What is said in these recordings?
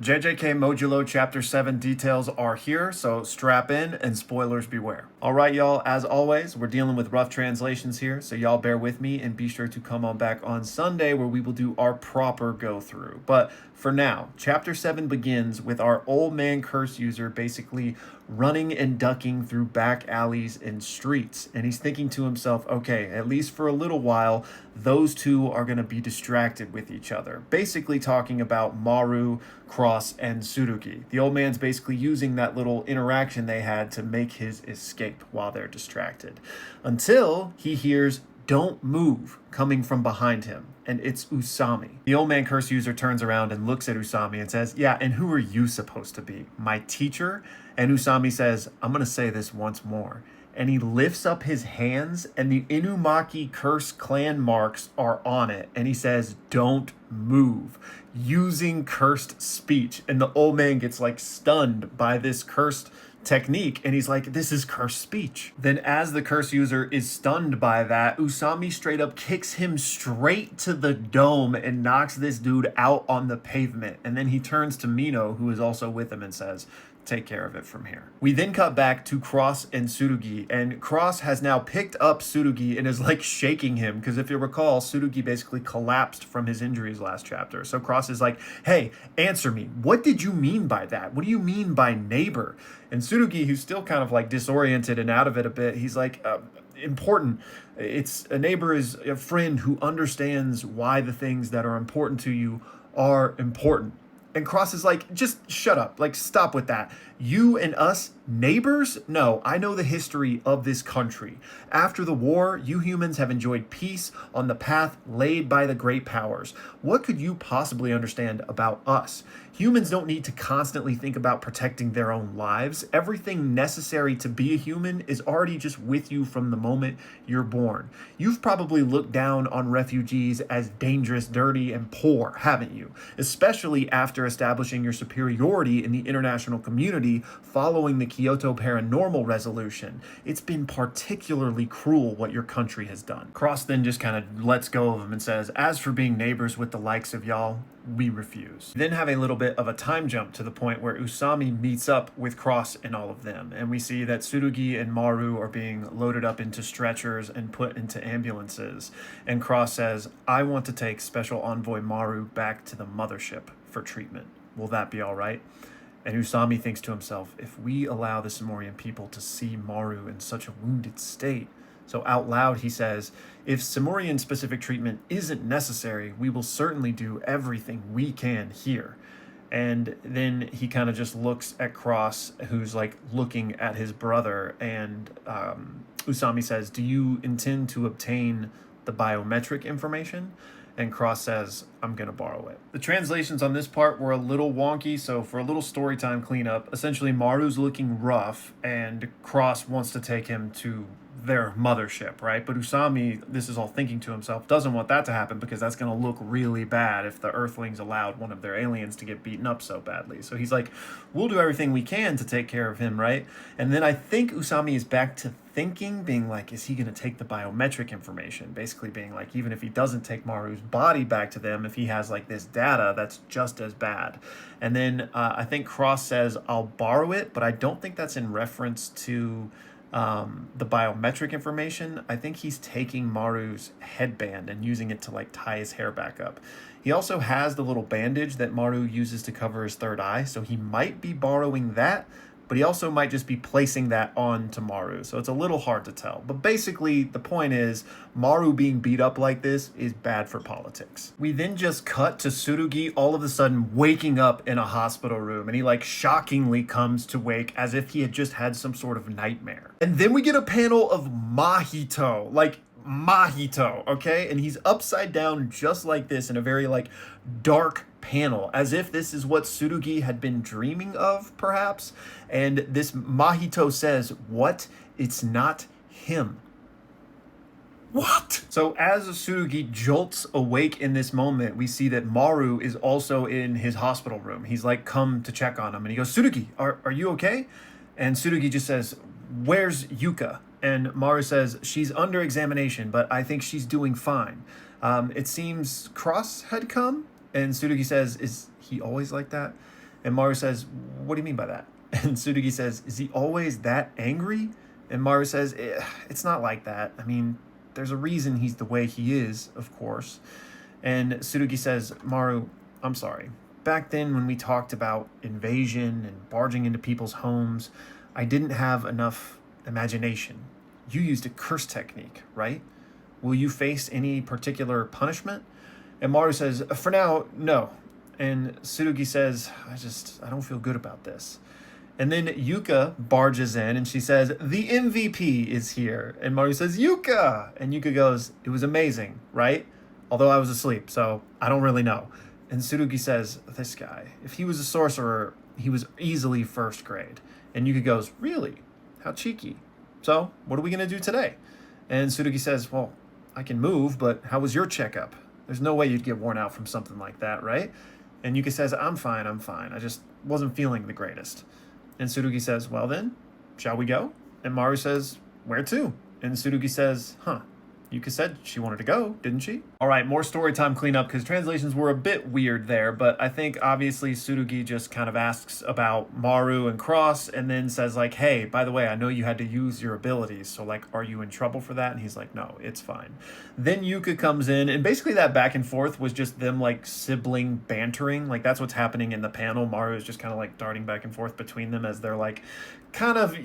JJK Modulo Chapter 7 details are here, so strap in and spoilers beware. All right, y'all, as always, we're dealing with rough translations here, so y'all bear with me and be sure to come on back on Sunday where we will do our proper go-through. But for now, Chapter 7 begins with our old man curse user basically running and ducking through back alleys and streets. And he's thinking to himself, okay, at least for a little while, those two are going to be distracted with each other. Basically talking about Maru, Cross, and Tsurugi. The old man's basically using that little interaction they had to make his escape while they're distracted. Until he hears "Don't move" coming from behind him, and it's Usami. The old man curse user turns around and looks at Usami and says, yeah, and who are you supposed to be? My teacher? And Usami says, I'm going to say this once more. And he lifts up his hands, and the Inumaki curse clan marks are on it. And he says, don't move, using cursed speech. And the old man gets like stunned by this cursed technique, and he's like, this is cursed speech. Then as the curse user is stunned by that, Usami straight up kicks him straight to the dome and knocks this dude out on the pavement. And then he turns to Mino, who is also with him, and says, take care of it from here. We then cut back to Cross and Tsurugi, and Cross has now picked up Tsurugi and is like shaking him, because if you recall, Tsurugi basically collapsed from his injuries last chapter. So Cross is like, hey, answer me. What did you mean by that? What do you mean by neighbor? And Tsurugi, who's still kind of like disoriented and out of it a bit, he's like, important. It's a neighbor is a friend who understands why the things that are important to you are important. And Cross is like, just shut up. Like, stop with that. You and us, neighbors? No, I know the history of this country. After the war, you humans have enjoyed peace on the path laid by the great powers. What could you possibly understand about us? Humans don't need to constantly think about protecting their own lives. Everything necessary to be a human is already just with you from the moment you're born. You've probably looked down on refugees as dangerous, dirty, and poor, haven't you? Especially after establishing your superiority in the international community following the Kyoto Paranormal Resolution. It's been particularly cruel what your country has done. Cross then just kind of lets go of him and says, as for being neighbors with the likes of y'all, we refuse. We then have a little bit of a time jump to the point where Usami meets up with Cross and all of them, and we see that Tsurugi and Maru are being loaded up into stretchers and put into ambulances, and Cross says, I want to take Special Envoy Maru back to the mothership for treatment. Will that be all right? And Usami thinks to himself, if we allow the Samorian people to see Maru in such a wounded state, so out loud he says, if Samorian specific treatment isn't necessary, we will certainly do everything we can here. And then he kind of just looks at Cross, who's like looking at his brother, and Usami says, do you intend to obtain the biometric information? And Cross says, I'm going to borrow it. The translations on this part were a little wonky, so for a little storytime cleanup, essentially Maru's looking rough, and Cross wants to take him to their mothership, right? But Usami, this is all thinking to himself, doesn't want that to happen because that's going to look really bad if the Earthlings allowed one of their aliens to get beaten up so badly. So he's like, we'll do everything we can to take care of him, right? And then I think Usami is back to thinking, being like, is he going to take the biometric information? Basically being like, even if he doesn't take Maru's body back to them, if he has like this data, that's just as bad. And then I think Cross says, I'll borrow it, but I don't think that's in reference to the biometric information. I think he's taking Maru's headband and using it to like tie his hair back up. He also has the little bandage that Maru uses to cover his third eye, so he might be borrowing that, but he also might just be placing that on to Maru, so it's a little hard to tell. But basically, the point is, Maru being beat up like this is bad for politics. We then just cut to Tsurugi all of a sudden waking up in a hospital room, and he like shockingly comes to wake as if he had just had some sort of nightmare. And then we get a panel of Mahito, like Mahito, okay? And he's upside down just like this in a very like dark panel, as if this is what Tsurugi had been dreaming of, perhaps. And this Mahito says, what? It's not him. What? So as Tsurugi jolts awake in this moment, we see that Maru is also in his hospital room. He's like come to check on him, and he goes, Tsurugi, are you okay? And Tsurugi just says, where's Yuka? And Maru says, she's under examination, but I think she's doing fine. It seems Cross had come, and Tsurugi says, is he always like that? And Maru says, what do you mean by that? And Tsurugi says, is he always that angry? And Maru says, it's not like that. I mean, there's a reason he's the way he is, of course. And Tsurugi says, Maru, I'm sorry. Back then when we talked about invasion and barging into people's homes, I didn't have enough imagination. You used a curse technique, right? Will you face any particular punishment? And Maru says, for now, no. And Tsurugi says, I don't feel good about this. And then Yuka barges in and she says, the MVP is here. And Maru says, Yuka! And Yuka goes, it was amazing, right? Although I was asleep, so I don't really know. And Tsurugi says, this guy, if he was a sorcerer, he was easily first grade. And Yuka goes, really? How cheeky. So, what are we going to do today? And Tsurugi says, well, I can move, but how was your checkup? There's no way you'd get worn out from something like that, right? And Yuka says, I'm fine. I just wasn't feeling the greatest. And Tsurugi says, well then, shall we go? And Maru says, where to? And Tsurugi says, Yuka said she wanted to go, didn't she? All right, more story time cleanup because translations were a bit weird there, but I think obviously Tsurugi just kind of asks about Maru and Cross and then says like, hey, by the way, I know you had to use your abilities, so like, are you in trouble for that? And he's like, no, it's fine. Then Yuka comes in and basically that back and forth was just them like sibling bantering. Like that's what's happening in the panel. Maru is just kind of like darting back and forth between them as they're like kind of,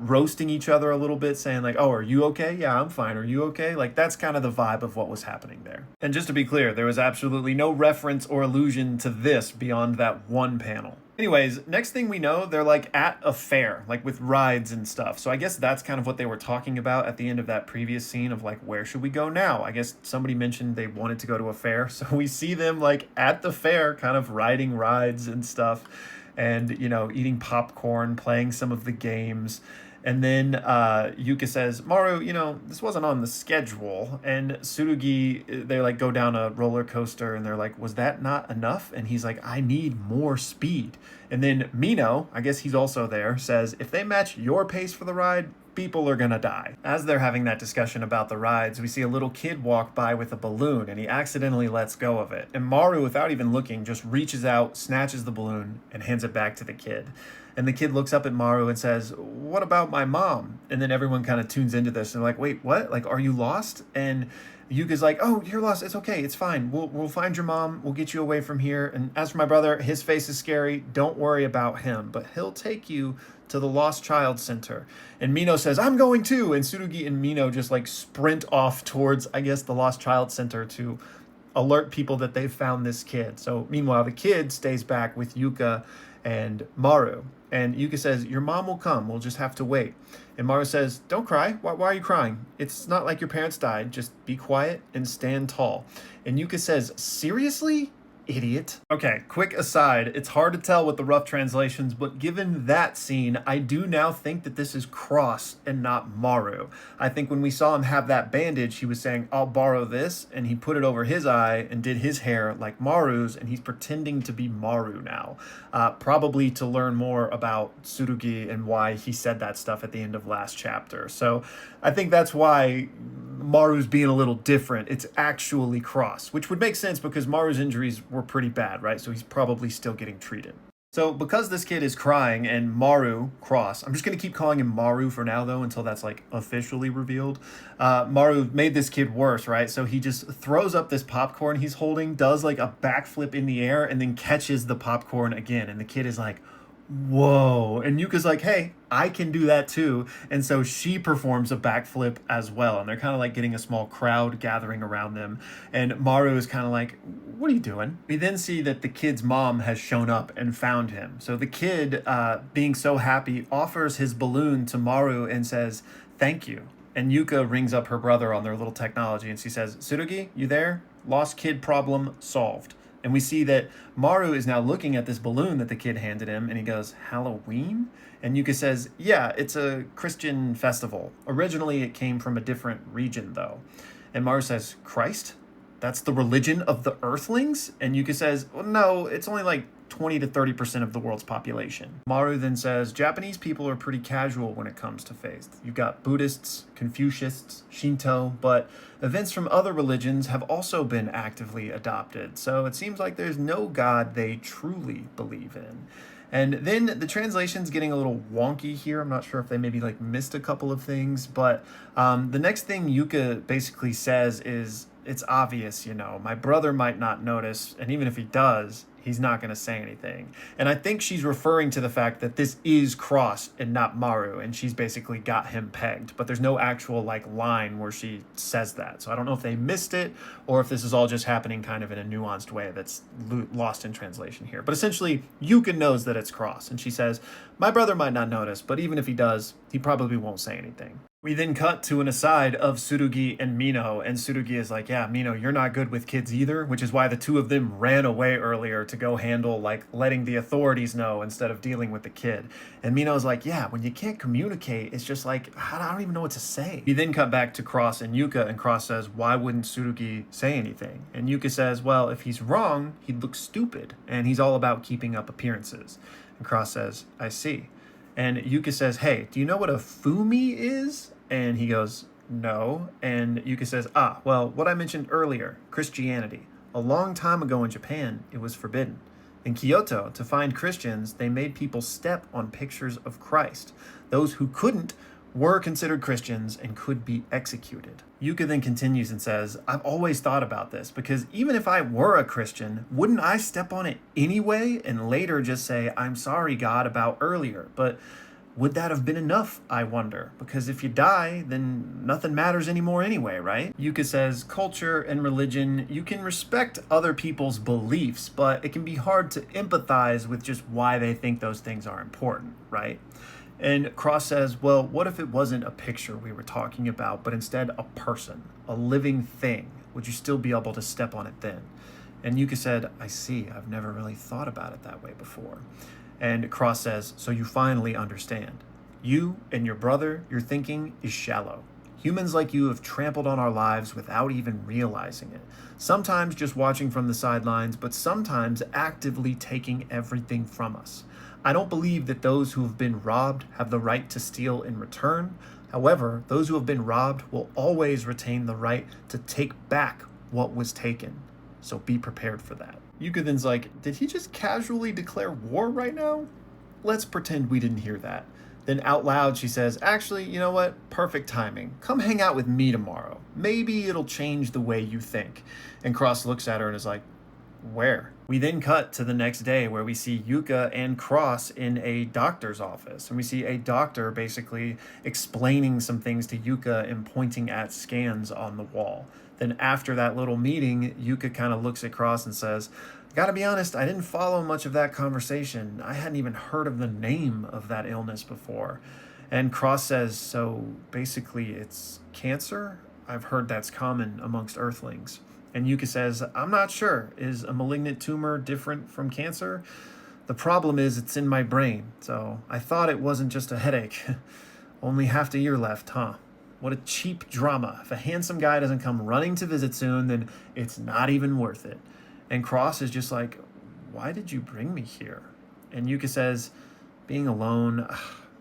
roasting each other a little bit, saying like, oh, are you okay? Yeah, I'm fine. Are you okay? Like that's kind of the vibe of what was happening there. And just to be clear, there was absolutely no reference or allusion to this beyond that one panel. Anyways, next thing we know, they're like at a fair, like with rides and stuff. So I guess that's kind of what they were talking about at the end of that previous scene of like, where should we go now? I guess somebody mentioned they wanted to go to a fair. So we see them like at the fair kind of riding rides and stuff and, eating popcorn, playing some of the games. And then Yuka says, Maru, this wasn't on the schedule. And Tsurugi, they like go down a roller coaster and they're like, was that not enough? And he's like, I need more speed. And then Mino, I guess he's also there, says, if they match your pace for the ride, people are gonna die. As they're having that discussion about the rides, we see a little kid walk by with a balloon and he accidentally lets go of it. And Maru, without even looking, just reaches out, snatches the balloon, and hands it back to the kid. And the kid looks up at Maru and says, what about my mom? And then everyone kind of tunes into this and they're like, wait, what? Like, are you lost? And Yuka's like, oh, you're lost. It's okay. It's fine. We'll find your mom. We'll get you away from here. And as for my brother, his face is scary. Don't worry about him. But he'll take you to the Lost Child Center. And Mino says, I'm going too. And Tsurugi and Mino just like sprint off towards, I guess, the Lost Child Center to alert people that they've found this kid. So meanwhile, the kid stays back with Yuka and Maru. And Yuka says, your mom will come. We'll just have to wait. And Maru says, don't cry. Why are you crying? It's not like your parents died. Just be quiet and stand tall. And Yuka says, seriously? Idiot. Okay, quick aside. It's hard to tell with the rough translations, but given that scene, I do now think that this is Cross and not Maru. I think when we saw him have that bandage, he was saying, I'll borrow this, and he put it over his eye and did his hair like Maru's, and he's pretending to be Maru now. Probably to learn more about Tsurugi and why he said that stuff at the end of last chapter. So I think that's why Maru's being a little different. It's actually Cross, which would make sense because Maru's injuries were pretty bad, right? So he's probably still getting treated. So because this kid is crying and Maru, Cross, I'm just going to keep calling him Maru for now though until that's like officially revealed. Maru made this kid worse, right? So he just throws up this popcorn he's holding, does like a backflip in the air and then catches the popcorn again. And the kid is like, whoa. And Yuka's like, hey, I can do that too. And so she performs a backflip as well. And they're kind of like getting a small crowd gathering around them. And Maru is kind of like, what are you doing? We then see that the kid's mom has shown up and found him. So the kid, being so happy, offers his balloon to Maru and says, thank you. And Yuka rings up her brother on their little technology and she says, Tsurugi, you there? Lost kid problem solved. And we see that Maru is now looking at this balloon that the kid handed him, and he goes, Halloween? And Yuka says, yeah, it's a Christian festival. Originally, it came from a different region, though. And Maru says, Christ? That's the religion of the Earthlings? And Yuka says, well, no, it's only like 20 to 30% of the world's population. Maru then says, Japanese people are pretty casual when it comes to faith. You've got Buddhists, Confucianists, Shinto, but events from other religions have also been actively adopted. So it seems like there's no God they truly believe in. And then the translation's getting a little wonky here. I'm not sure if they maybe like missed a couple of things, but the next thing Yuka basically says is, it's obvious, my brother might not notice, and even if he does, he's not going to say anything. And I think she's referring to the fact that this is Cross and not Maru, and she's basically got him pegged. But there's no actual line where she says that. So I don't know if they missed it or if this is all just happening kind of in a nuanced way that's lost in translation here. But essentially, Yuka knows that it's Cross, and she says, my brother might not notice, but even if he does, he probably won't say anything. We then cut to an aside of Tsurugi and Mino, and Tsurugi is like, yeah, Mino, you're not good with kids either, which is why the two of them ran away earlier to go handle, letting the authorities know instead of dealing with the kid. And Mino's like, yeah, when you can't communicate, it's just I don't even know what to say. We then cut back to Cross and Yuka, and Cross says, why wouldn't Tsurugi say anything? And Yuka says, well, if he's wrong, he'd look stupid, and he's all about keeping up appearances. And Cross says, I see. And Yuka says, hey, do you know what a fumi is? And he goes, no. And Yuka says, well, what I mentioned earlier, Christianity. A long time ago in Japan, it was forbidden. In Kyoto, to find Christians, they made people step on pictures of Christ. Those who couldn't were considered Christians and could be executed. Yuka then continues and says, I've always thought about this because even if I were a Christian, wouldn't I step on it anyway and later just say, I'm sorry, God, about earlier? But would that have been enough, I wonder? Because if you die, then nothing matters anymore anyway, right? Yuka says, culture and religion, you can respect other people's beliefs, but it can be hard to empathize with just why they think those things are important, right? And Cross says, well, what if it wasn't a picture we were talking about, but instead a person, a living thing? Would you still be able to step on it then? And Yuka said, I see. I've never really thought about it that way before. And Cross says, so you finally understand. You and your brother, your thinking is shallow. Humans like you have trampled on our lives without even realizing it. Sometimes just watching from the sidelines, but sometimes actively taking everything from us. I don't believe that those who have been robbed have the right to steal in return. However, those who have been robbed will always retain the right to take back what was taken. So be prepared for that. Yuka then's like, did he just casually declare war right now? Let's pretend we didn't hear that. Then out loud she says, actually, you know what? Perfect timing. Come hang out with me tomorrow. Maybe it'll change the way you think. And Cross looks at her and is like, where? We then cut to the next day where we see Yuka and Cross in a doctor's office. And we see a doctor basically explaining some things to Yuka and pointing at scans on the wall. Then after that little meeting, Yuka kind of looks at Cross and says, gotta be honest, I didn't follow much of that conversation. I hadn't even heard of the name of that illness before. And Cross says, so basically it's cancer? I've heard that's common amongst Earthlings. And Yuka says, I'm not sure. Is a malignant tumor different from cancer? The problem is it's in my brain, so I thought it wasn't just a headache. Only half the year left, huh? What a cheap drama. If a handsome guy doesn't come running to visit soon, then it's not even worth it. And Cross is just like, why did you bring me here? And Yuka says, being alone,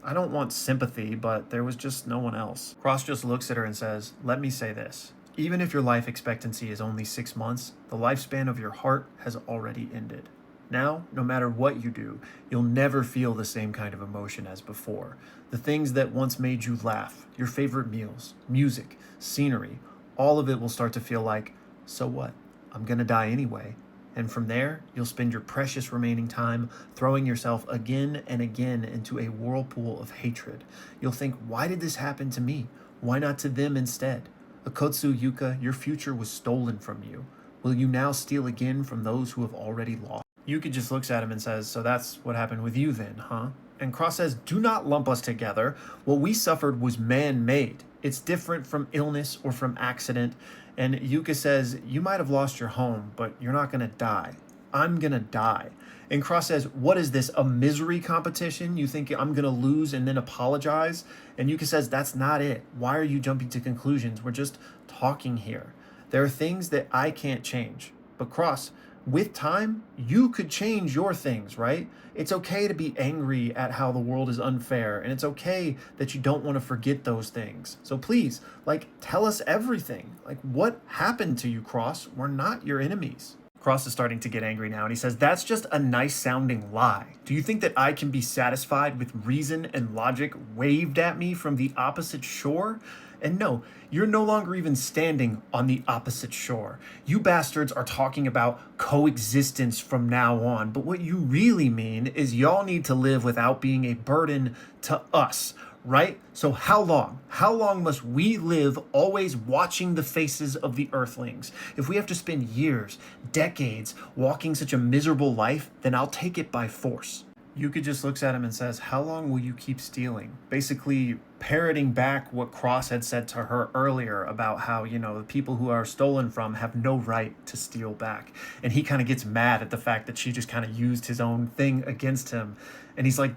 I don't want sympathy, but there was just no one else. Cross just looks at her and says, let me say this. Even if your life expectancy is only 6 months, the lifespan of your heart has already ended. Now, no matter what you do, you'll never feel the same kind of emotion as before. The things that once made you laugh, your favorite meals, music, scenery, all of it will start to feel like, so what? I'm gonna die anyway. And from there, you'll spend your precious remaining time throwing yourself again and again into a whirlpool of hatred. You'll think, why did this happen to me? Why not to them instead? Akotsu Yuka, your future was stolen from you. Will you now steal again from those who have already lost? Yuka just looks at him and says, so that's what happened with you then, huh? And Cross says, do not lump us together. What we suffered was man-made. It's different from illness or from accident. And Yuka says, you might have lost your home, but you're not gonna die. I'm gonna die. And Cross says, what is this, a misery competition? You think I'm gonna lose and then apologize? And Yuka says, that's not it. Why are you jumping to conclusions? We're just talking here. There are things that I can't change. But Cross, with time, you could change your things, right? It's okay to be angry at how the world is unfair, and it's okay that you don't want to forget those things. So please, like, tell us everything. Like, what happened to you, Cross? We're not your enemies. Cross is starting to get angry now, and he says, that's just a nice sounding lie. Do you think that I can be satisfied with reason and logic waved at me from the opposite shore? And no, you're no longer even standing on the opposite shore. You bastards are talking about coexistence from now on, but what you really mean is y'all need to live without being a burden to us, right? So how long? How long must we live always watching the faces of the earthlings? If we have to spend years, decades, walking such a miserable life, then I'll take it by force. Yuka just looks at him and says, how long will you keep stealing? Basically parroting back what Cross had said to her earlier about how, the people who are stolen from have no right to steal back. And he kind of gets mad at the fact that she just kind of used his own thing against him. And he's like,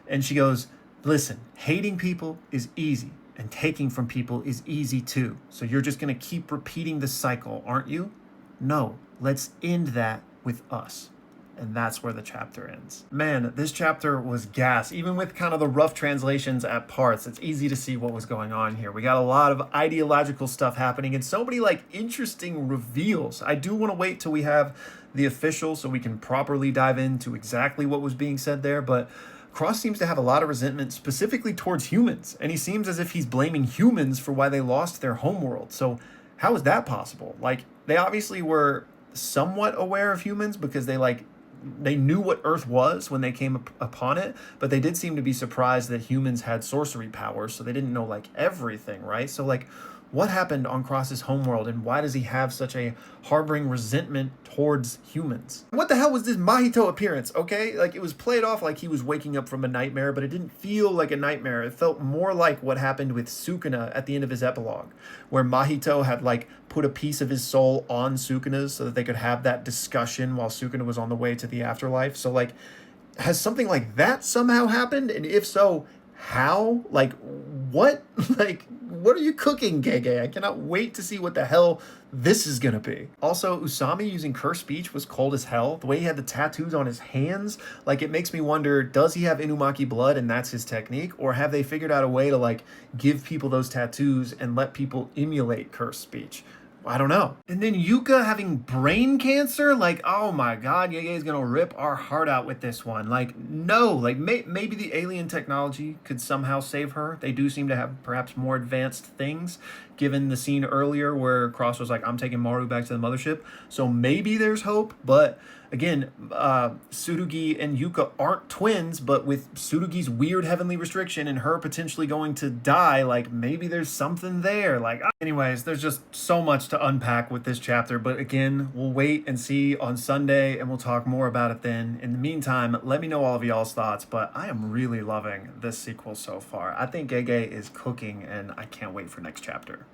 and she goes, listen, hating people is easy and taking from people is easy too. So you're just going to keep repeating the cycle, aren't you? No, let's end that with us. And that's where the chapter ends. Man, this chapter was gas. Even with kind of the rough translations at parts, it's easy to see what was going on here. We got a lot of ideological stuff happening and so many interesting reveals. I do want to wait till we have the official so we can properly dive into exactly what was being said there, but Cross seems to have a lot of resentment specifically towards humans, and he seems as if he's blaming humans for why they lost their homeworld. So how is that possible? They obviously were somewhat aware of humans because they knew what Earth was when they came upon it, but they did seem to be surprised that humans had sorcery powers, so they didn't know everything, right? So what happened on Cross's homeworld, and why does he have such a harboring resentment towards humans? What the hell was this Mahito appearance, okay? It was played off like he was waking up from a nightmare, but it didn't feel like a nightmare. It felt more like what happened with Sukuna at the end of his epilogue, where Mahito had put a piece of his soul on Sukuna's so that they could have that discussion while Sukuna was on the way to the afterlife. So has something like that somehow happened? And if so, how? What? What are you cooking, Gege? I cannot wait to see what the hell this is gonna be. Also, Usami using curse speech was cold as hell. The way he had the tattoos on his hands, it makes me wonder, does he have Inumaki blood and that's his technique? Or have they figured out a way to give people those tattoos and let people emulate curse speech? I don't know. And then Yuka having brain cancer? Oh my god, Yege is gonna rip our heart out with this one. No. Maybe the alien technology could somehow save her. They do seem to have perhaps more advanced things, given the scene earlier where Cross was I'm taking Maru back to the mothership. So maybe there's hope, but again, Tsurugi and Yuka aren't twins, but with Tsurugi's weird heavenly restriction and her potentially going to die, maybe there's something there. Anyways, there's just so much to unpack with this chapter, but again, we'll wait and see on Sunday, and we'll talk more about it then. In the meantime, let me know all of y'all's thoughts, but I am really loving this sequel so far. I think Gege is cooking, and I can't wait for next chapter.